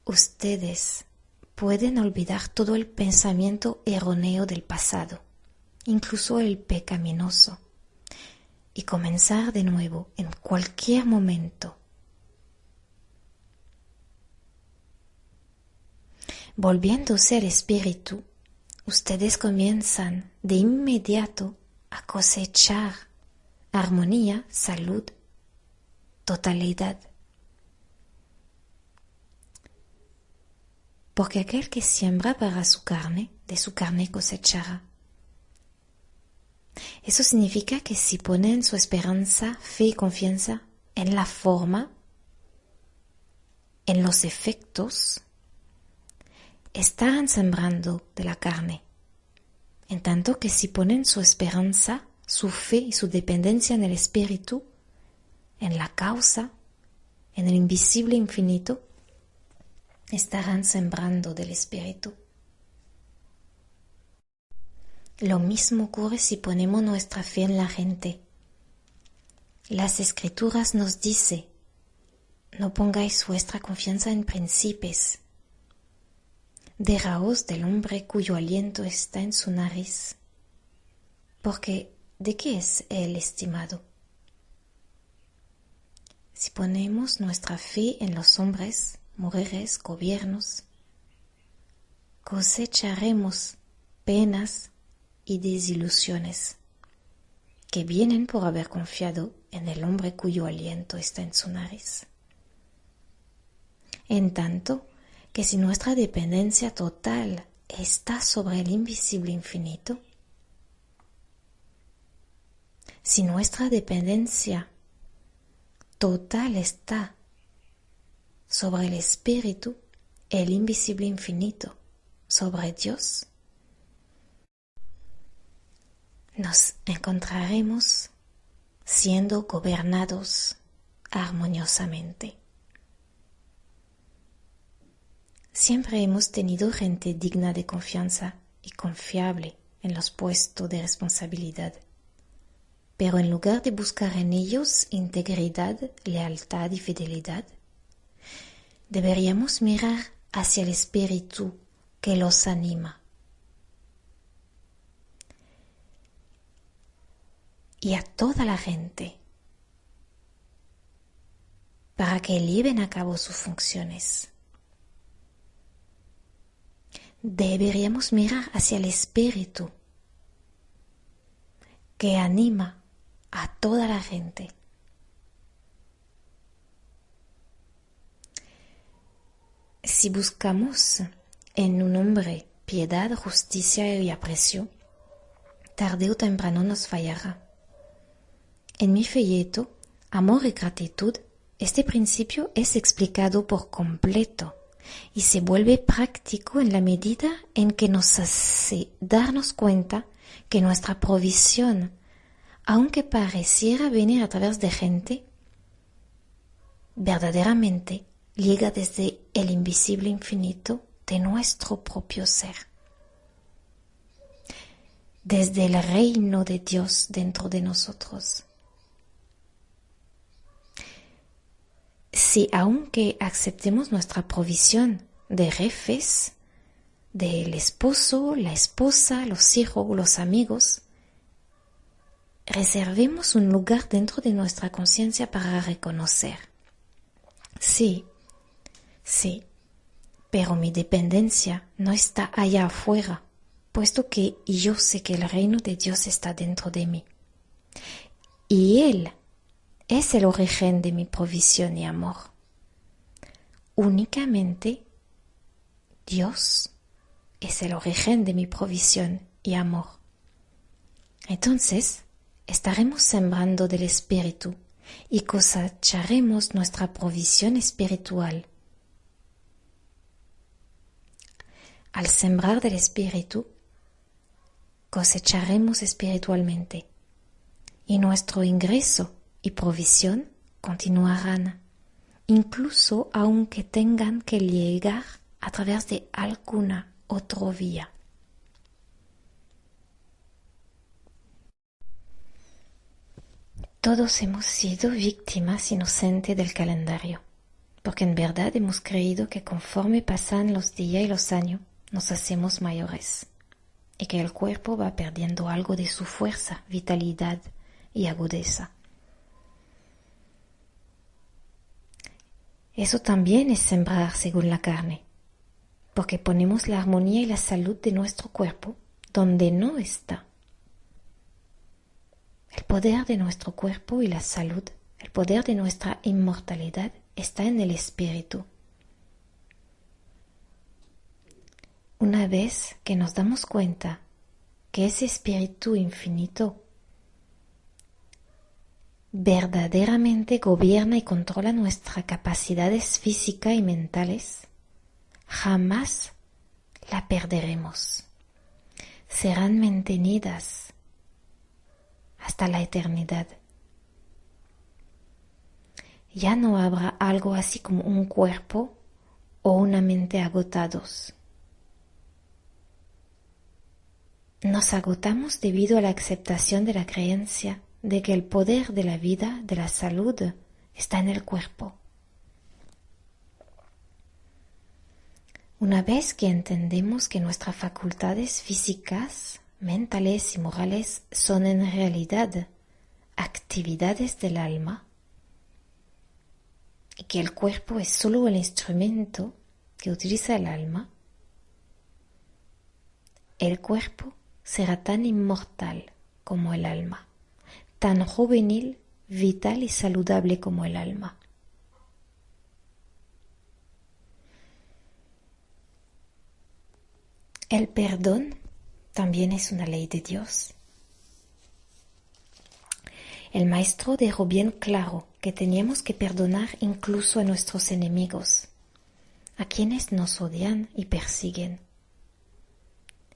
ustedes pueden olvidar todo el pensamiento erróneo del pasado, incluso el pecaminoso, y comenzar de nuevo en cualquier momento. Volviéndose al espíritu, ustedes comienzan de inmediato a cosechar armonía, salud, totalidad. Porque aquel que siembra para su carne, de su carne cosechará. Eso significa que si ponen su esperanza, fe y confianza en la forma, en los efectos, estarán sembrando de la carne. En tanto que si ponen su esperanza, su fe y su dependencia en el espíritu, en la causa, en el invisible infinito, estarán sembrando del espíritu. Lo mismo ocurre si ponemos nuestra fe en la gente. Las escrituras nos dicen: no pongáis vuestra confianza en príncipes. Dejaos del hombre cuyo aliento está en su nariz. Porque, ¿de qué es el estimado? Si ponemos nuestra fe en los hombres, mujeres, gobiernos, cosecharemos penas y desilusiones que vienen por haber confiado en el hombre cuyo aliento está en su nariz. En tanto que si nuestra dependencia total está sobre el invisible infinito, si nuestra dependencia total está sobre el espíritu, el invisible infinito, sobre Dios, nos encontraremos siendo gobernados armoniosamente. Siempre hemos tenido gente digna de confianza y confiable en los puestos de responsabilidad. Pero en lugar de buscar en ellos integridad, lealtad y fidelidad, deberíamos mirar hacia el espíritu que los anima y a toda la gente para que lleven a cabo sus funciones. Deberíamos mirar hacia el espíritu que anima a toda la gente. Si buscamos en un hombre piedad, justicia y aprecio, tarde o temprano nos fallará. En mi folleto, Amor y Gratitud, este principio es explicado por completo y se vuelve práctico en la medida en que nos hace darnos cuenta que nuestra provisión, aunque pareciera venir a través de gente, verdaderamente llega desde el invisible infinito de nuestro propio ser, desde el reino de Dios dentro de nosotros. Si aunque aceptemos nuestra provisión de jefes, del esposo, la esposa, los hijos, los amigos, reservemos un lugar dentro de nuestra conciencia para reconocer. Sí, pero mi dependencia no está allá afuera, puesto que yo sé que el reino de Dios está dentro de mí. Y Él es el origen de mi provisión y amor. Únicamente Dios es el origen de mi provisión y amor. Entonces, estaremos sembrando del espíritu y cosecharemos nuestra provisión espiritual. Al sembrar del espíritu, cosecharemos espiritualmente y nuestro ingreso y provisión continuarán, incluso aunque tengan que llegar a través de alguna otra vía. Todos hemos sido víctimas inocentes del calendario. porque en verdad hemos creído que conforme pasan los días y los años, nos hacemos mayores, y que el cuerpo va perdiendo algo de su fuerza, vitalidad y agudeza. Eso también es sembrar según la carne, porque ponemos la armonía y la salud de nuestro cuerpo donde no está. El poder de nuestro cuerpo y la salud, el poder de nuestra inmortalidad está en el espíritu. Una vez que nos damos cuenta que ese espíritu infinito verdaderamente gobierna y controla nuestras capacidades físicas y mentales, jamás la perderemos. Serán mantenidas hasta la eternidad. Ya no habrá algo así como un cuerpo o una mente agotados. Nos agotamos debido a la aceptación de la creencia de que el poder de la vida, de la salud, está en el cuerpo. Una vez que entendemos que nuestras facultades físicas, mentales y morales son en realidad actividades del alma, y que el cuerpo es solo el instrumento que utiliza el alma, el cuerpo será tan inmortal como el alma, tan juvenil, vital y saludable como el alma. El perdón también es una ley de Dios. El maestro dejó bien claro que teníamos que perdonar incluso a nuestros enemigos, a quienes nos odian y persiguen.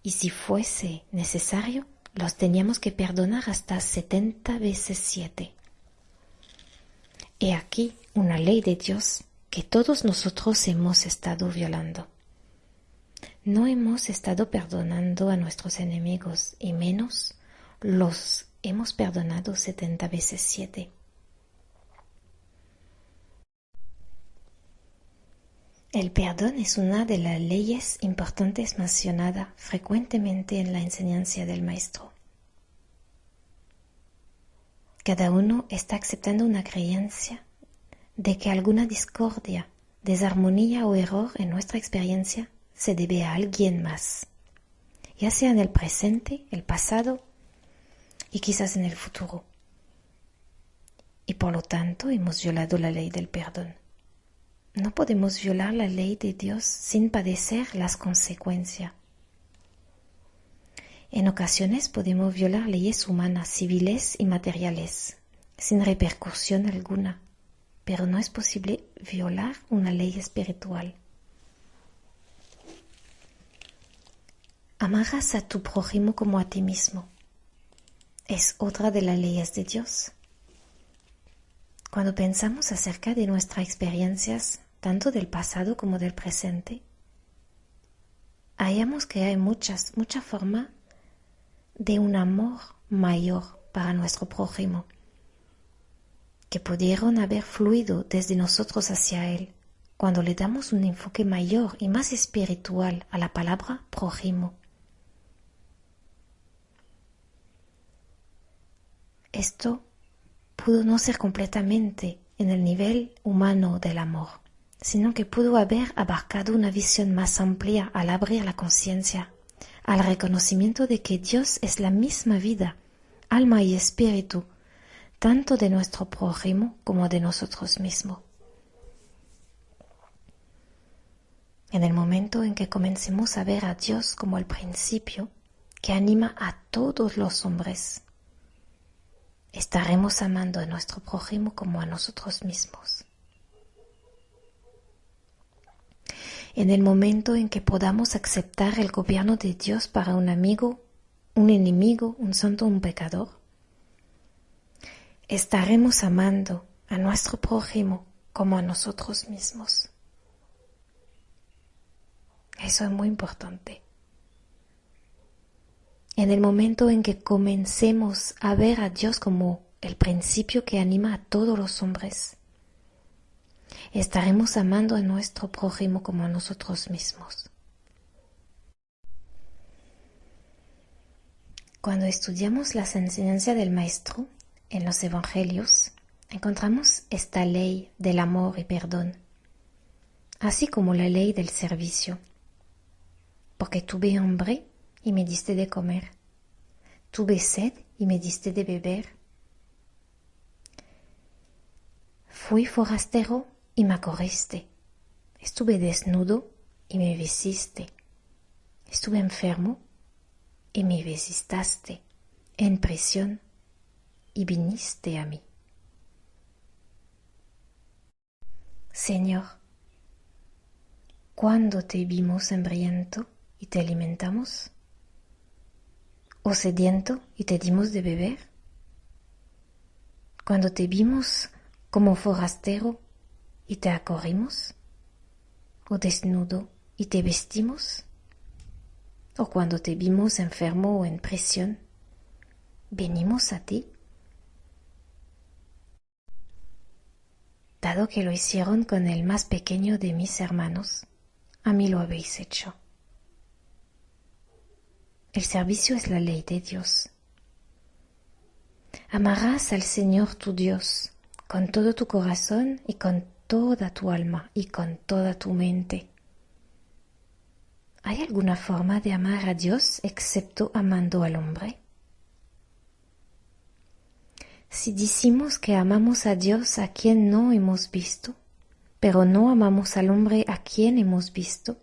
Y si fuese necesario, los teníamos que perdonar hasta 70 veces 7. He aquí una ley de Dios que todos nosotros hemos estado violando. No hemos estado perdonando a nuestros enemigos, y menos los hemos perdonado 70 veces 7. El perdón es una de las leyes importantes mencionada frecuentemente en la enseñanza del Maestro. Cada uno está aceptando una creencia de que alguna discordia, desarmonía o error en nuestra experiencia se debe a alguien más, ya sea en el presente, el pasado y quizás en el futuro. Y por lo tanto hemos violado la ley del perdón. No podemos violar la ley de Dios sin padecer las consecuencias. En ocasiones podemos violar leyes humanas, civiles y materiales, sin repercusión alguna, pero no es posible violar una ley espiritual. Amarás a tu prójimo como a ti mismo. Es otra de las leyes de Dios. Cuando pensamos acerca de nuestras experiencias, tanto del pasado como del presente, hallamos que hay muchas formas de un amor mayor para nuestro prójimo, que pudieron haber fluido desde nosotros hacia él, cuando le damos un enfoque mayor y más espiritual a la palabra prójimo. Esto pudo no ser completamente en el nivel humano del amor, sino que pudo haber abarcado una visión más amplia al abrir la conciencia, al reconocimiento de que Dios es la misma vida, alma y espíritu, tanto de nuestro prójimo como de nosotros mismos. En el momento en que comencemos a ver a Dios como el principio que anima a todos los hombres, estaremos amando a nuestro prójimo como a nosotros mismos. En el momento en que podamos aceptar el gobierno de Dios para un amigo, un enemigo, un santo o un pecador, estaremos amando a nuestro prójimo como a nosotros mismos. Eso es muy importante. En el momento en que comencemos a ver a Dios como el principio que anima a todos los hombres, estaremos amando a nuestro prójimo como a nosotros mismos. Cuando estudiamos las enseñanzas del Maestro en los Evangelios, encontramos esta ley del amor y perdón, así como la ley del servicio. Porque tuve hambre y me diste de comer, tuve sed y me diste de beber, fui forastero y me acogiste, estuve desnudo y me vestiste, estuve enfermo y me visitaste, en prisión y viniste a mí. Señor, ¿cuándo te vimos hambriento y te alimentamos? ¿O sediento y te dimos de beber? ¿Cuando te vimos como forastero y te acogimos? ¿O desnudo y te vestimos? ¿O cuando te vimos enfermo o en prisión, venimos a ti? Dado que lo hicieron con el más pequeño de mis hermanos, a mí lo habéis hecho. El servicio es la ley de Dios. Amarás al Señor tu Dios con todo tu corazón y con toda tu alma y con toda tu mente. ¿Hay alguna forma de amar a Dios excepto amando al hombre? Si decimos que amamos a Dios a quien no hemos visto, pero no amamos al hombre a quien hemos visto,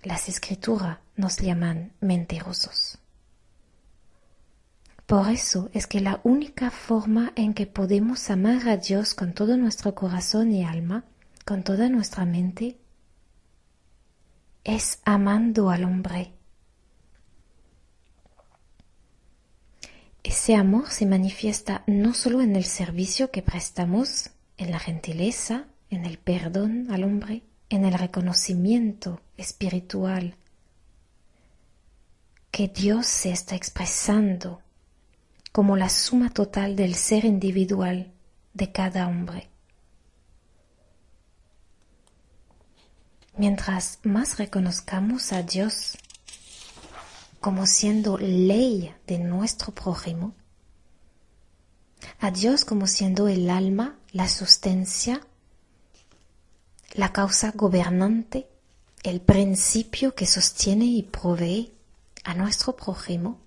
las Escrituras nos llaman mentirosos. Por eso es que la única forma en que podemos amar a Dios con todo nuestro corazón y alma, con toda nuestra mente, es amando al hombre. Ese amor se manifiesta no solo en el servicio que prestamos, en la gentileza, en el perdón al hombre, en el reconocimiento espiritual que Dios se está expresando como la suma total del ser individual de cada hombre. Mientras más reconozcamos a Dios como siendo ley de nuestro prójimo, a Dios como siendo el alma, la sustancia, la causa gobernante, el principio que sostiene y provee a nuestro prójimo,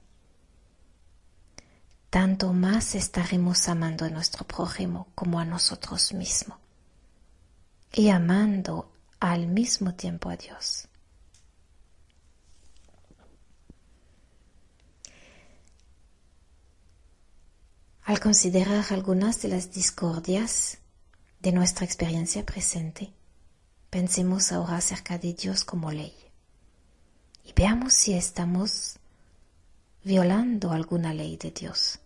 tanto más estaremos amando a nuestro prójimo como a nosotros mismos y amando al mismo tiempo a Dios. Al considerar algunas de las discordias de nuestra experiencia presente, pensemos ahora acerca de Dios como ley y veamos si estamos violando alguna ley de Dios.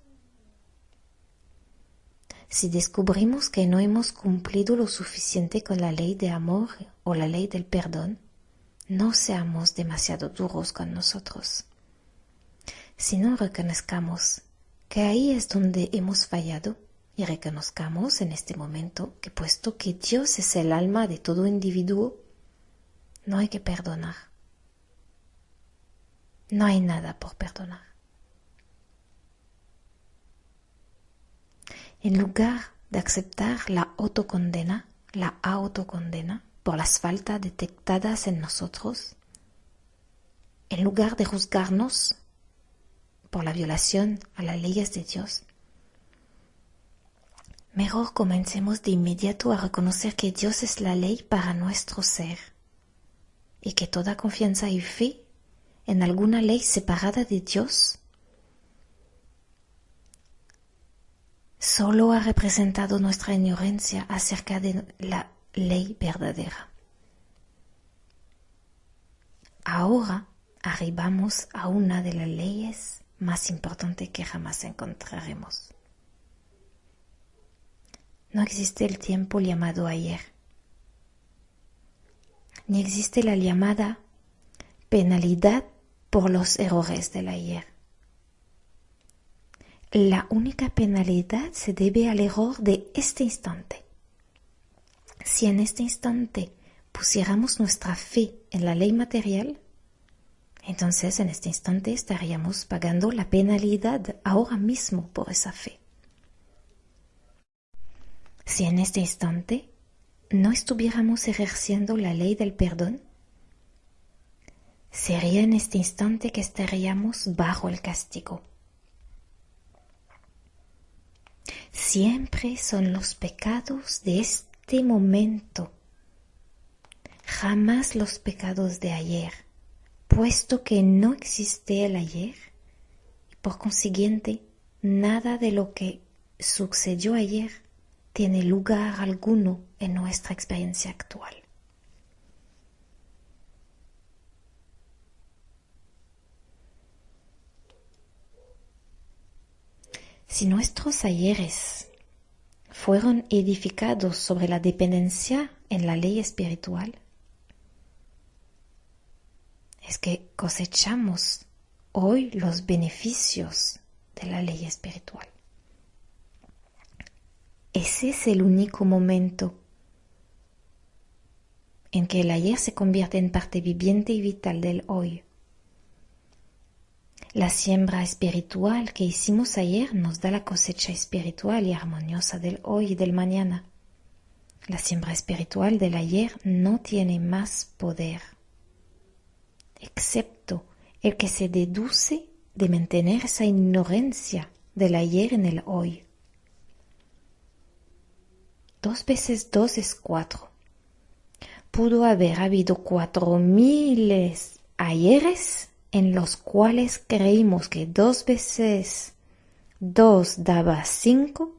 Si descubrimos que no hemos cumplido lo suficiente con la ley de amor o la ley del perdón, no seamos demasiado duros con nosotros, sino reconozcamos que ahí es donde hemos fallado y reconozcamos en este momento que puesto que Dios es el alma de todo individuo, no hay que perdonar. No hay nada por perdonar. En lugar de aceptar la autocondena por las faltas detectadas en nosotros, en lugar de juzgarnos por la violación a las leyes de Dios, mejor comencemos de inmediato a reconocer que Dios es la ley para nuestro ser y que toda confianza y fe en alguna ley separada de Dios solo ha representado nuestra ignorancia acerca de la ley verdadera. Ahora arribamos a una de las leyes más importantes que jamás encontraremos. No existe el tiempo llamado ayer, ni existe la llamada penalidad por los errores del ayer. La única penalidad se debe al error de este instante. Si en este instante pusiéramos nuestra fe en la ley material, entonces en este instante estaríamos pagando la penalidad ahora mismo por esa fe. Si en este instante no estuviéramos ejerciendo la ley del perdón, sería en este instante que estaríamos bajo el castigo. Siempre son los pecados de este momento, jamás los pecados de ayer, puesto que no existe el ayer y por consiguiente nada de lo que sucedió ayer tiene lugar alguno en nuestra experiencia actual. Si nuestros ayeres fueron edificados sobre la dependencia en la ley espiritual, es que cosechamos hoy los beneficios de la ley espiritual. Ese es el único momento en que el ayer se convierte en parte viviente y vital del hoy. La siembra espiritual que hicimos ayer nos da la cosecha espiritual y armoniosa del hoy y del mañana. La siembra espiritual del ayer no tiene más poder, excepto el que se deduce de mantener esa ignorancia del ayer en el hoy. 2 veces 2 es 4. Pudo haber habido 4000 ayeres en los cuales creímos que 2 veces 2 daba 5,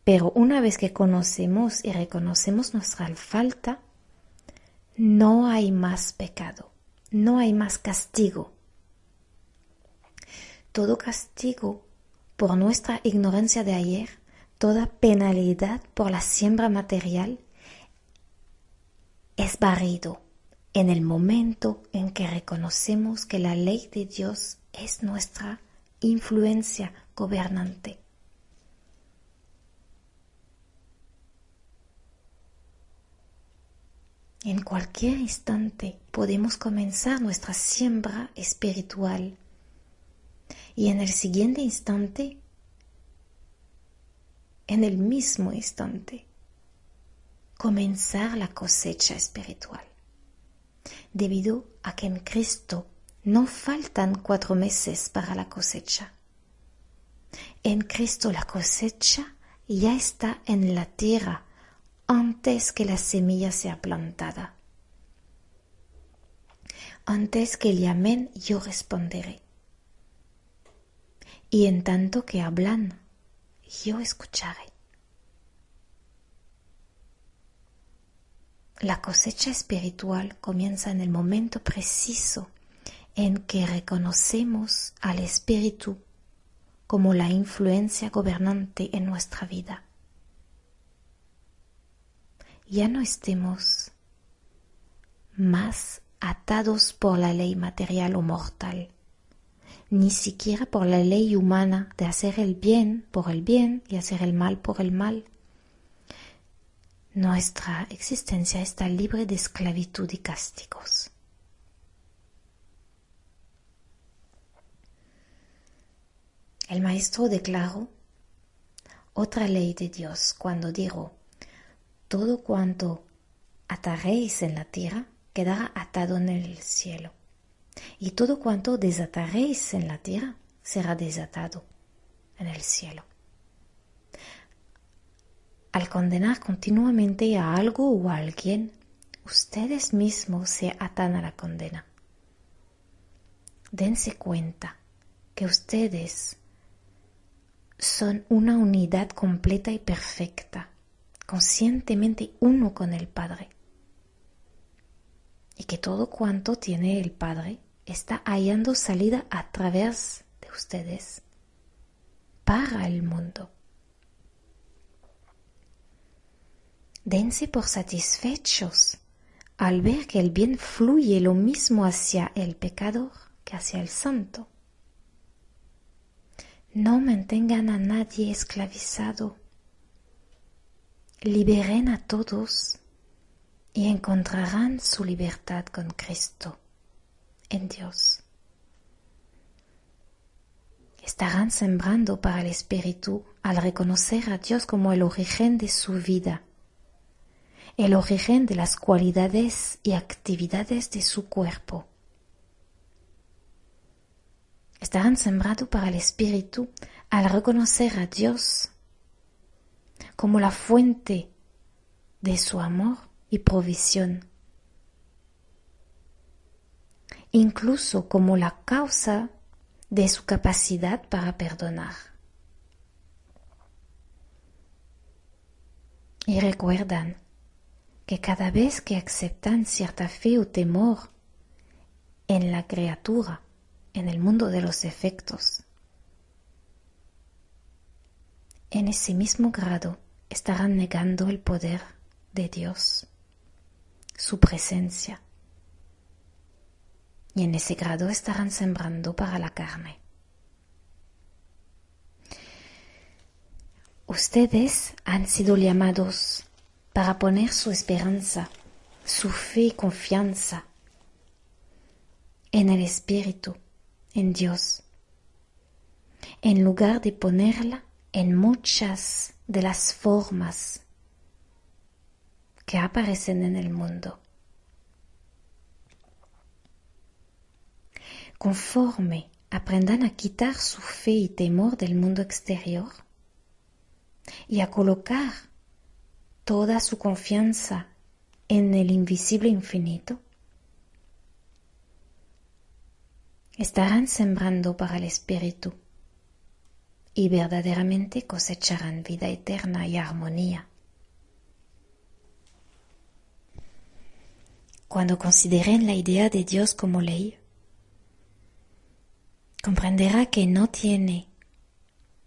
pero una vez que conocemos y reconocemos nuestra falta, no hay más pecado, no hay más castigo. Todo castigo por nuestra ignorancia de ayer, toda penalidad por la siembra material es barrido en el momento en que reconocemos que la ley de Dios es nuestra influencia gobernante. En cualquier instante podemos comenzar nuestra siembra espiritual y en el siguiente instante, en el mismo instante, comenzar la cosecha espiritual. Debido a que en Cristo no faltan 4 meses para la cosecha. En Cristo la cosecha ya está en la tierra antes que la semilla sea plantada. Antes que llamen, yo responderé. Y en tanto que hablan, yo escucharé. La cosecha espiritual comienza en el momento preciso en que reconocemos al Espíritu como la influencia gobernante en nuestra vida. Ya no estemos más atados por la ley material o mortal, ni siquiera por la ley humana de hacer el bien por el bien y hacer el mal por el mal. Nuestra existencia está libre de esclavitud y castigos. El maestro declaró otra ley de Dios cuando dijo: todo cuanto ataréis en la tierra quedará atado en el cielo, y todo cuanto desataréis en la tierra será desatado en el cielo. Al condenar continuamente a algo o a alguien, ustedes mismos se atan a la condena. Dense cuenta que ustedes son una unidad completa y perfecta, conscientemente uno con el Padre, y que todo cuanto tiene el Padre está hallando salida a través de ustedes para el mundo. Dense por satisfechos al ver que el bien fluye lo mismo hacia el pecador que hacia el santo. No mantengan a nadie esclavizado. liberen a todos y encontrarán su libertad con Cristo, en Dios. Estarán sembrando para el Espíritu al reconocer a Dios como el origen de su vida, el origen de las cualidades y actividades de su cuerpo. Estarán sembrando para el Espíritu al reconocer a Dios como la fuente de su amor y provisión, incluso como la causa de su capacidad para perdonar. Y recuerdan que cada vez que aceptan cierta fe o temor en la criatura, en el mundo de los efectos, en ese mismo grado estarán negando el poder de Dios, su presencia, y en ese grado estarán sembrando para la carne. Ustedes han sido llamados para poner su esperanza, su fe y confianza en el Espíritu, en Dios, en lugar de ponerla en muchas de las formas que aparecen en el mundo. Conforme aprendan a quitar su fe y temor del mundo exterior y a colocar toda su confianza en el invisible infinito, estarán sembrando para el Espíritu y verdaderamente cosecharán vida eterna y armonía. Cuando consideren la idea de Dios como ley, comprenderá que no tiene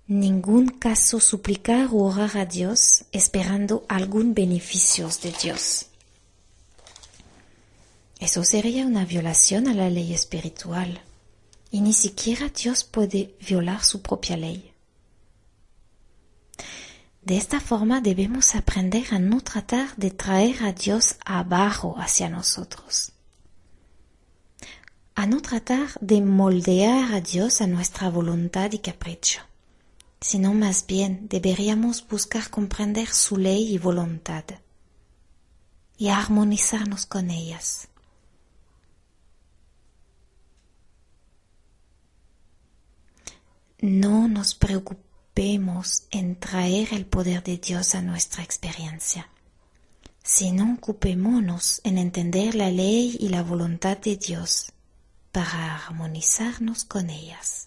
ningún caso suplicar o orar a Dios esperando algún beneficio de Dios. Eso sería una violación a la ley espiritual, y ni siquiera Dios puede violar su propia ley. De esta forma debemos aprender a no tratar de traer a Dios abajo hacia nosotros, a no tratar de moldear a Dios a nuestra voluntad y capricho, sino más bien deberíamos buscar comprender su ley y voluntad y armonizarnos con ellas. No nos preocupemos en traer el poder de Dios a nuestra experiencia, sino ocupémonos en entender la ley y la voluntad de Dios para armonizarnos con ellas.